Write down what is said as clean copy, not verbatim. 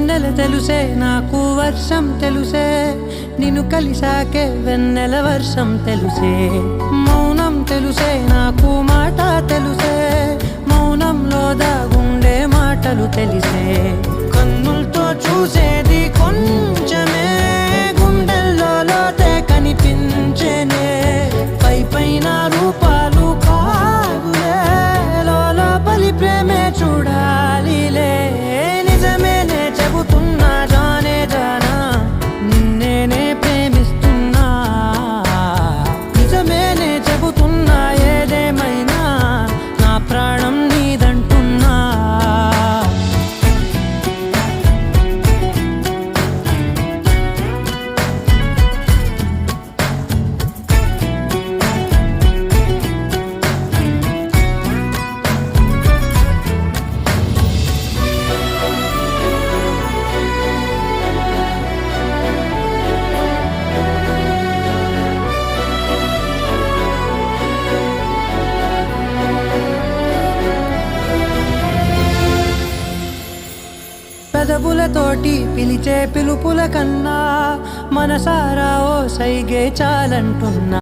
వెన్నెల తెలుసే నాకు వర్షం తెలుసే నిన్ను కలిసాకే వెన్నెల వర్షం తెలుసే మౌనం తెలుసే నాకు మాట తెలుసే మౌనంలో దాగుండే మాటలు తెలిసే కన్నులతో చూసేది కొంచెమే గుండెల్లో లోతే కనిపించేనే పై పైన రూపాలు కాదులే లోపలి ప్రేమే చూడాలిలే నిజమేనే చెబుతున్నా జానే జానా నిన్నేనే ప్రేమిస్తున్నా నిజమేనే చెబుతున్నా ఏదేమైనా నా ప్రాణం నీదంటున్నా పెదవులతోటి పిలిచే పిలుపుల కన్నా మనసారా ఓ సైగే చాలంటున్నా